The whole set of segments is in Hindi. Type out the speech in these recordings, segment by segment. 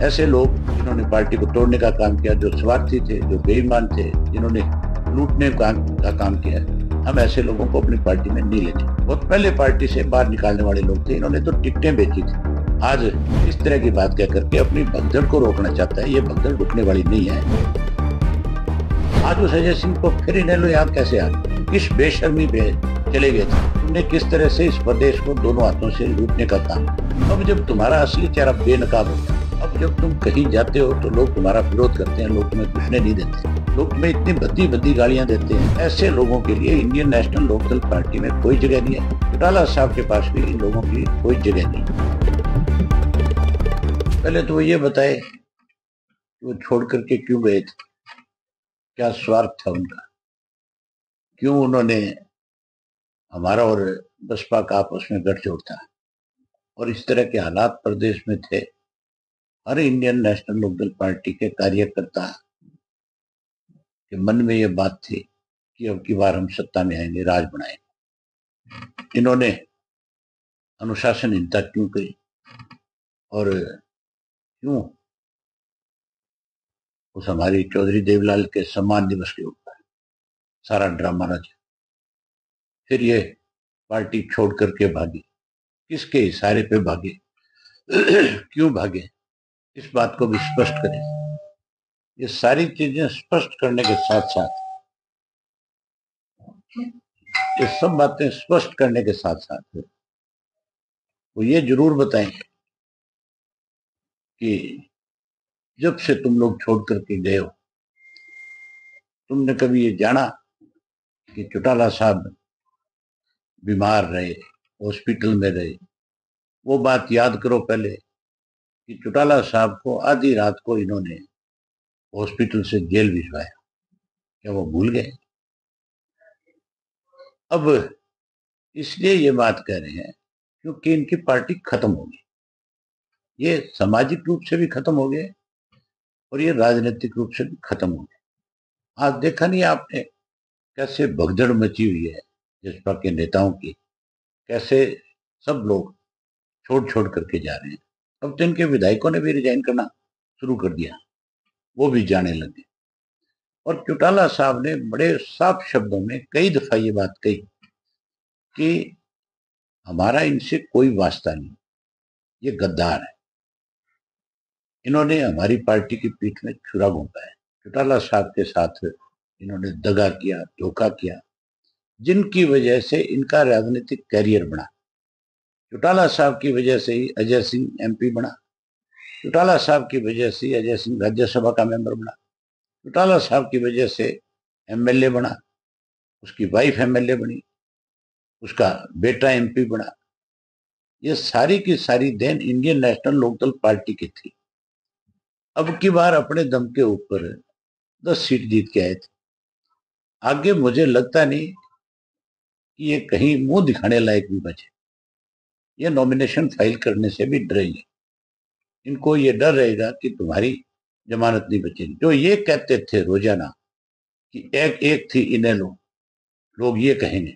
ऐसे लोग जिन्होंने पार्टी को तोड़ने का काम किया, जो स्वार्थी थे, जो बेईमान थे, जिन्होंने लूटने का काम किया, हम ऐसे लोगों को अपनी पार्टी में नहीं लेते। बहुत पहले पार्टी से बाहर निकालने वाले लोग थे, इन्होंने तो टिकटें बेची थी। आज इस तरह की बात कह करके अपनी भगदड़ को रोकना चाहता है। ये भगदड़ रुकने वाली नहीं है। आज उस अजय सिंह को फिर इनेलो याद कैसे आ गई? किस बेशर्मी पे चले गए थे? तुमने किस तरह से इस प्रदेश को दोनों हाथों से लूटने का काम। अब जब तुम्हारा असली चेहरा बेनकाब हो गया, अब जब तुम कहीं जाते हो तो लोग तुम्हारा विरोध करते हैं, लोग तुम्हें घुसने नहीं देते, लोग तुम्हें इतनी भद्दी भद्दी गालियां देते हैं। ऐसे लोगों के लिए इंडियन नेशनल लोकदल पार्टी में कोई जगह नहीं है। चौटाला साहब के पास भी इन लोगों की कोई जगह नहीं। पहले तो वो ये बताए वो छोड़ करके क्यों गए थे, क्या स्वार्थ था उनका, क्यों उन्होंने हमारा और बसपा का आपस में गठजोड़ था और इस तरह के हालात प्रदेश में थे। हर इंडियन नेशनल लोकदल पार्टी के कार्यकर्ता के मन में ये बात थी कि अब की बार हम सत्ता में आएंगे, राज बनाएंगे। इन्होंने अनुशासनहीनता क्यों करी और क्यों उस हमारी चौधरी देवलाल के सम्मान दिवस के ऊपर सारा ड्रामा रचा। फिर ये पार्टी छोड़ करके भागे, किसके इशारे पे भागे, क्यों भागे, इस बात को भी स्पष्ट करें। ये सारी चीजें स्पष्ट करने के साथ साथ, ये सब बातें स्पष्ट करने के साथ साथ वो ये जरूर बताएं कि जब से तुम लोग छोड़ करके गए हो, तुमने कभी ये जाना कि चौटाला साहब बीमार रहे, हॉस्पिटल में रहे? वो बात याद करो पहले कि चौटाला साहब को आधी रात को इन्होंने हॉस्पिटल से जेल भिजवाया। क्या वो भूल गए? अब इसलिए ये बात कह रहे हैं क्योंकि इनकी पार्टी खत्म हो गई। ये सामाजिक रूप से भी खत्म हो गए और ये राजनीतिक रूप से भी खत्म हो गए। आज देखा नहीं आपने कैसे भगदड़ मची हुई है भाजपा के नेताओं की, कैसे सब लोग छोड़ छोड़ करके जा रहे हैं। अब तो इनके विधायकों ने भी रिजाइन करना शुरू कर दिया, वो भी जाने लगे। और चौटाला साहब ने बड़े साफ शब्दों में कई दफा ये बात कही कि हमारा इनसे कोई वास्ता नहीं, ये गद्दार है, इन्होंने हमारी पार्टी की पीठ में छुरा घोंपा है। चौटाला साहब के साथ इन्होंने दगा किया, धोखा किया, जिनकी वजह से इनका राजनीतिक कैरियर बना। चौटाला साहब की वजह से ही अजय सिंह एमपी बना, चौटाला साहब की वजह से अजय सिंह राज्यसभा का मेंबर बना, चौटाला साहब की वजह से एमएलए बना, उसकी वाइफ एमएलए बनी, उसका बेटा एमपी बना। ये सारी की सारी देन इंडियन नेशनल लोकदल पार्टी की थी। अब की बार अपने दम के ऊपर 10 सीट जीत के आए थे। आगे मुझे लगता नहीं कि ये कहीं मुंह दिखाने लायक भी बचे। ये नॉमिनेशन फाइल करने से भी डरेंगे। इनको ये डर रहेगा कि तुम्हारी जमानत नहीं बचेगी। जो ये कहते थे रोजाना कि एक एक थी इनेलो, लोग ये कहेंगे।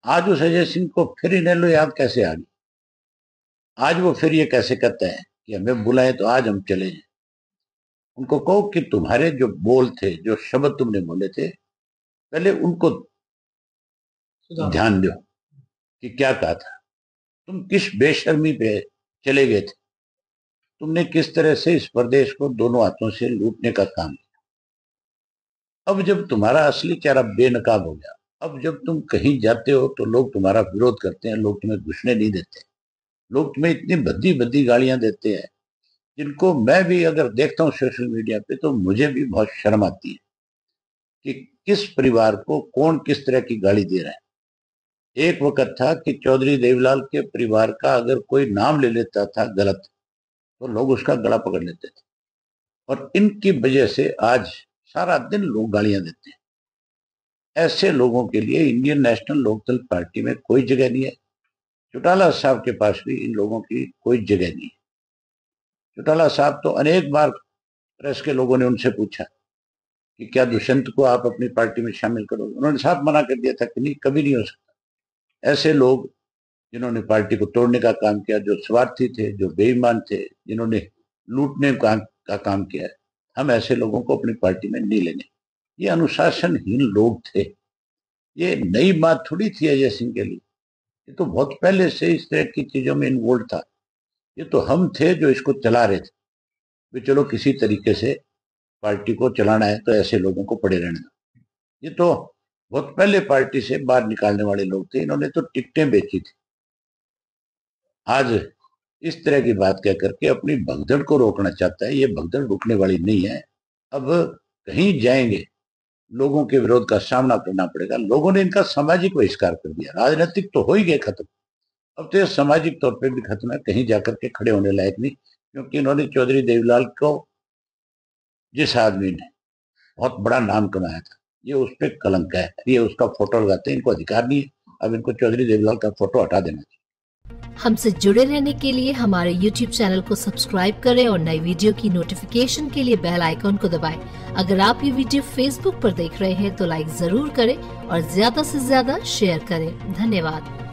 आज उस अजय सिंह को फिर इनेलो याद कैसे आ गई? आज वो फिर ये कैसे कहता है कि हमें बुलाए तो आज हम चले जाए? उनको कहो कि तुम्हारे जो बोल थे, जो शब्द तुमने बोले थे, पहले उनको ध्यान दो कि क्या कहा था। तुम किस बेशर्मी पे चले गए थे? तुमने किस तरह से इस प्रदेश को दोनों हाथों से लूटने का काम किया। अब जब तुम्हारा असली चेहरा बेनकाब हो गया, अब जब तुम कहीं जाते हो तो लोग तुम्हारा विरोध करते हैं, लोग तुम्हें घुसने नहीं देते, लोग तुम्हें इतनी भद्दी भद्दी गालियां देते हैं, जिनको मैं भी अगर देखता हूँ सोशल मीडिया पे तो मुझे भी बहुत शर्म आती है कि किस परिवार को कौन किस तरह की गाली दे रहा है। एक वक्त था कि चौधरी देवलाल के परिवार का अगर कोई नाम ले लेता था गलत तो लोग उसका गला पकड़ लेते थे, और इनकी वजह से आज सारा दिन लोग गालियां देते हैं। ऐसे लोगों के लिए इंडियन नेशनल लोकदल पार्टी में कोई जगह नहीं है। चौटाला साहब के पास भी इन लोगों की कोई जगह नहीं है। चौटाला साहब तो अनेक बार प्रेस के लोगों ने उनसे पूछा कि क्या दुष्यंत को आप अपनी पार्टी में शामिल करोगे? उन्होंने साफ मना कर दिया था कि नहीं, कभी नहीं हो सकता। ऐसे लोग जिन्होंने पार्टी को तोड़ने का काम किया, जो स्वार्थी थे, जो बेईमान थे, जिन्होंने लूटने का काम किया है। हम ऐसे लोगों को अपनी पार्टी में नहीं लेंगे। ये अनुशासनहीन लोग थे। ये नई बात थोड़ी थी अजय सिंह के लिए, ये तो बहुत पहले से इस तरह की चीजों में इन्वॉल्व था। ये तो हम थे जो इसको चला रहे थे, भी चलो किसी तरीके से पार्टी को चलाना है तो ऐसे लोगों को पड़े रहने दो। ये तो बहुत पहले पार्टी से बाहर निकालने वाले लोग थे, इन्होंने तो टिकटें बेची थी। आज इस तरह की बात कह करके अपनी भगदड़ को रोकना चाहता है। ये भगदड़ रुकने वाली नहीं है। अब कहीं जाएंगे, लोगों के विरोध का सामना करना पड़ेगा। लोगों ने इनका सामाजिक बहिष्कार कर दिया। राजनीतिक तो हो ही गए खत्म, अब तो ये सामाजिक तौर पे भी खत्म है। कहीं जाकर के खड़े होने लायक नहीं, क्योंकि इन्होंने चौधरी देवीलाल को, जिस आदमी ने बहुत बड़ा नाम कमाया था, ये उस पर कलंक है। ये उसका फोटो लगाते हैं, इनको अधिकार नहीं है। अब इनको चौधरी देवीलाल का फोटो हटा देना चाहिए। हमसे जुड़े रहने के लिए हमारे YouTube चैनल को सब्सक्राइब करें और नई वीडियो की नोटिफिकेशन के लिए बेल आइकॉन को दबाएं। अगर आप ये वीडियो Facebook पर देख रहे हैं तो लाइक जरूर करें और ज्यादा से ज्यादा शेयर करें। धन्यवाद।